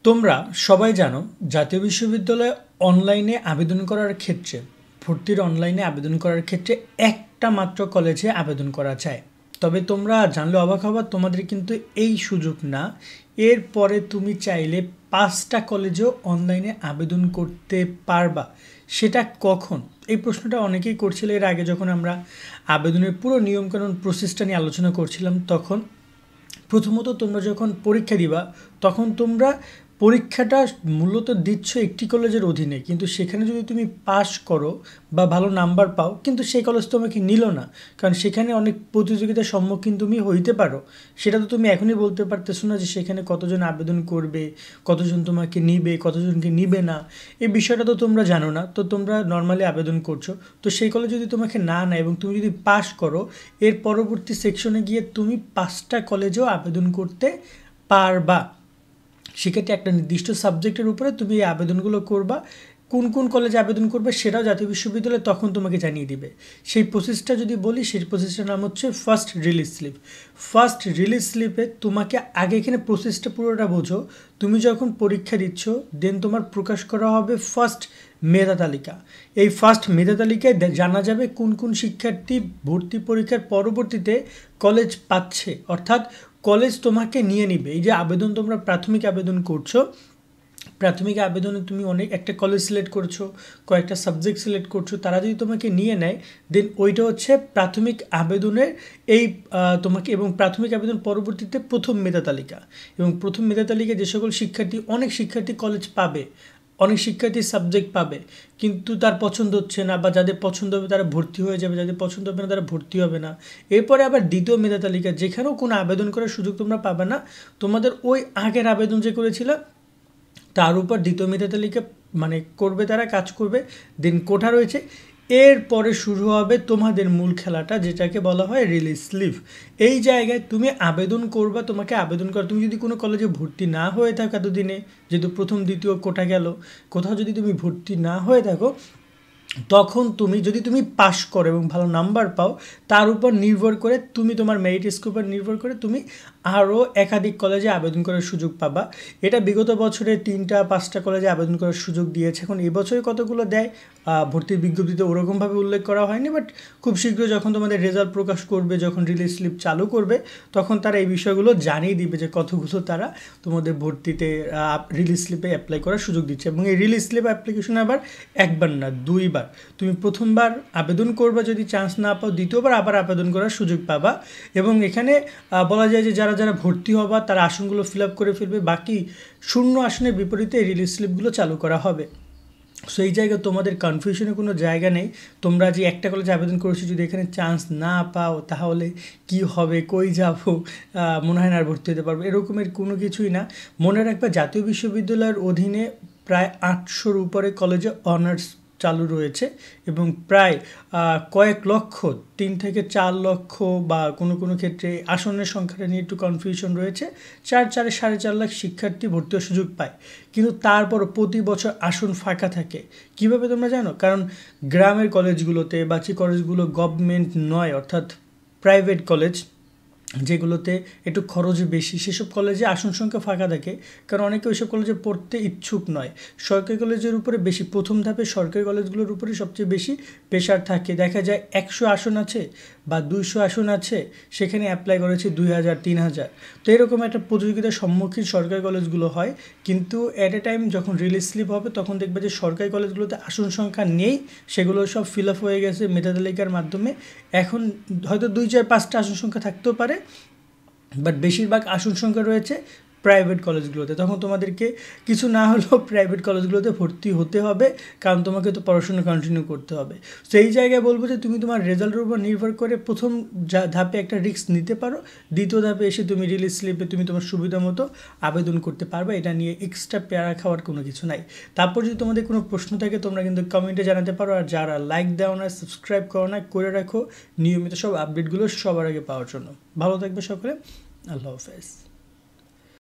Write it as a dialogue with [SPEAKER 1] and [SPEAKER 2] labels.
[SPEAKER 1] তোমরা সবাই জানো জাতীয় বিশ্ববিদ্যালয়ে অনলাইনে আবেদন করার ক্ষেত্রে ভর্তির অনলাইনে আবেদন করার ক্ষেত্রে একটা মাত্র কলেজে আবেদন করা যায়। তবে তোমরা জানলে অবাক হবা, তোমাদের কিন্তু এই সুযোগ না। এরপরে তুমি চাইলে 5টা কলেজেও অনলাইনে আবেদন করতে পারবা। সেটা কখন? এই প্রশ্নটা অনেকেই করছিল এর আগে, যখন আমরা আবেদনের পুরো নিয়মকানুন প্রসেসটা নিয়ে আলোচনা করছিলাম। তখন প্রথমত তোমরা যখন পরীক্ষা দিবা, তখন তোমরা পরীক্ষাটা মূলত দিচ্ছ একটি কলেজের অধীনে, কিন্তু সেখানে যদি তুমি পাস করো বা ভালো নাম্বার পাও, কিন্তু সেই কলেজ তোমাকে নিল না, কারণ সেখানে অনেক প্রতিযোগিতার সম্মুখীন তুমি হইতে পারো। সেটা তো তুমি এখনই বলতে পারতেছো না যে সেখানে কতজন আবেদন করবে, কতজন তোমাকে নিবে, কতজনকে নিবে না, এই বিষয়টা তো তোমরা জানো না। তো তোমরা নর্মালি আবেদন করছো, তো সেই কলেজ যদি তোমাকে না নেয় এবং তুমি যদি পাস করো, এর পরবর্তী সেকশনে গিয়ে তুমি 5টা কলেজেও আবেদন করতে পারবা। সেক্ষেত্রে একটা নির্দিষ্ট সাবজেক্টের উপরে তুমি এই আবেদনগুলো করবা। কোন কোন কলেজে আবেদন করবে সেটাও জাতীয় বিশ্ববিদ্যালয় তখন তোমাকে জানিয়ে দিবে। সেই প্রসেসটা যদি বলি, সেই প্রসেসটার নাম হচ্ছে first release slip. First release স্লিপে তোমাকে আগে এখানে প্রসেসটা পুরোটা বোঝো। তুমি যখন পরীক্ষা দিচ্ছ, দেন তোমার প্রকাশ করা হবে ফার্স্ট মেধা তালিকা। এই ফার্স্ট মেধা তালিকায় জানা যাবে কোন কোন শিক্ষার্থী ভর্তি পরীক্ষার পরবর্তীতে কলেজ পাচ্ছে, অর্থাৎ কলেজ তোমাকে নিয়ে নিবে। এই যে আবেদন তোমরা প্রাথমিক আবেদন করছো, প্রাথমিক আবেদনে তুমি একটা কলেজ সিলেক্ট করছো, কয়েকটা সাবজেক্ট সিলেক্ট করছো, তারা যদি তোমাকে নিয়ে নেয়, দেন ওইটা হচ্ছে প্রাথমিক আবেদনের এই তোমাকে, এবং প্রাথমিক আবেদন পরবর্তীতে প্রথম মেধা তালিকা। এবং প্রথম মেধা তালিকায় যে সকল শিক্ষার্থী, অনেক শিক্ষার্থী কলেজ পাবে, অনেক শিক্ষার্থী সাবজেক্ট পাবে, কিন্তু তার পছন্দ হচ্ছে না, বা যাদের পছন্দ হবে তারা ভর্তি হয়ে যাবে, যাদের পছন্দ হবে না তারা ভর্তি হবে না। এরপরে আবার দ্বিতীয় মেধা তালিকা, যেখানেও কোনো আবেদন করার সুযোগ তোমরা পাবে না। তোমাদের ওই আগের আবেদন যে করেছিল তার উপর দ্বিতীয় মেধা তালিকা করবে, তারা কাজ করবে। দেন কোঠা রয়েছে। এরপরে শুরু হবে তোমাদের মূল খেলাটা, যেটাকে বলা হয় রিলিজ স্লিপ। এই জায়গায় তুমি আবেদন করবা, তোমাকে আবেদন করা, তুমি যদি কোনো কলেজে ভর্তি না হয়ে থাকো এতদিনে, যেহেতু প্রথম দ্বিতীয় কোটা গেল, কোথাও যদি তুমি ভর্তি না হয়ে থাকো, তখন যদি তুমি পাস করো এবং ভালো নাম্বার পাও, তার উপর নির্ভর করে তুমি তোমার মেরিট স্কোর উপর নির্ভর করে তুমি আরও একাধিক কলেজে আবেদন করার সুযোগ পাবা। এটা বিগত বছরে 3-5টা কলেজে আবেদন করার সুযোগ দিয়েছে। এখন এবছরে কতগুলো দেয় ভর্তির বিজ্ঞপ্তিতে ওরকমভাবে উল্লেখ করা হয়নি, বাট খুব শীঘ্রই যখন তোমাদের রেজাল্ট প্রকাশ করবে, যখন রিলিজ স্লিপ চালু করবে, তখন তারা এই বিষয়গুলো জানিয়ে দিবে যে কতগুলো তারা তোমাদের ভর্তিতে রিলিজ স্লিপে অ্যাপ্লাই করার সুযোগ দিচ্ছে। এবং এই রিলিজ স্লিপ অ্যাপ্লিকেশন আবার একবার না, 2বার। তুমি প্রথমবার আবেদন করবা, যদি চান্স না পাও দ্বিতীয়বার আবার আবেদন করার সুযোগ পাবা। এবং এখানে বলা যায় যে যারা যারা ভর্তি হবা তারা আসনগুলো ফিল আপ করে ফেলবে, বাকি শূন্য আসনের বিপরীতে রিলিজ স্লিপগুলো চালু করা হবে। সো এই জায়গায় তোমাদের কনফিউশনের কোনো জায়গা নেই। তোমরা যে একটা কলেজে আবেদন করেছো, যদি এখানে চান্স না পাও তাহলে কি হবে, কই যাবো, মনে হয় না আর ভর্তি হতে পারবো, এরকমের কোনো কিছুই না। মনে রাখবে, জাতীয় বিশ্ববিদ্যালয়ের অধীনে প্রায় 800-র উপরে কলেজে অনার্স চালু রয়েছে, এবং প্রায় কয়েক লক্ষ, 3 থেকে 4 লক্ষ, বা কোনো কোনো ক্ষেত্রে আসনের সংখ্যাটা নিয়ে একটু কনফিউশন রয়েছে, 4-4.5 লাখ শিক্ষার্থী ভর্তি হওয়ার সুযোগ পায়। কিন্তু তারপর প্রতি বছর আসন ফাঁকা থাকে। কিভাবে তোমরা জানো? কারণ গ্রামের কলেজগুলোতে বা যে কলেজগুলো গভর্নমেন্ট নয়, অর্থাৎ প্রাইভেট কলেজ, যেগুলোতে একটু খরচ বেশি, সেসব কলেজে আসন সংখ্যা ফাঁকা থাকে, কারণ অনেকে ওইসব কলেজে পড়তে ইচ্ছুক নয়। সরকারি কলেজের উপরে বেশি, প্রথম ধাপে সরকারি কলেজগুলোর উপরে সবচেয়ে বেশি প্রেশার থাকে। দেখা যায় 100 আসন আছে বা 200 আসন আছে, সেখানে অ্যাপ্লাই করেছে 2000-3000। তো এরকম একটা প্রতিযোগিতার সম্মুখীন সরকারি কলেজগুলো হয়। কিন্তু অ্যাট এ টাইম যখন রিলিজ স্লিপ হবে, তখন দেখবে যে সরকারি কলেজগুলোতে আসন সংখ্যা নেই, সেগুলো সব ফিল আপ হয়ে গেছে মেধা তালিকার মাধ্যমে। এখন হয়তো 2-4-5টা আসন সংখ্যা থাকতেও পারে, বাট বেশিরভাগ আসন সংখ্যা রয়েছে প্রাইভেট কলেজগুলোতে। তখন তোমাদেরকে কিছু না হলেও প্রাইভেট কলেজগুলোতে ভর্তি হতে হবে, কারণ তোমাকে তো পড়াশোনা কন্টিনিউ করতে হবে। সেই জায়গায় বলবো যে তুমি তোমার রেজাল্টের উপর নির্ভর করে প্রথম ধাপে একটা রিস্ক নিতে পারো, দ্বিতীয় ধাপে এসে তুমি রিলিজ স্লিপে তুমি তোমার সুবিধা মতো আবেদন করতে পারবে। এটা নিয়ে এক্সট্রা প্যারা খাওয়ার কোনো কিছু নাই। তারপর যদি তোমাদের কোনো প্রশ্ন থাকে, তোমরা কিন্তু কমেন্টে জানাতে পারো। আর যারা লাইক দাও না, সাবস্ক্রাইব করো না, করে রাখো নিয়মিত সব আপডেটগুলো সবার আগে পাওয়ার জন্য। ভালো থাকবে সকলে, আল্লাহ হাফেজ।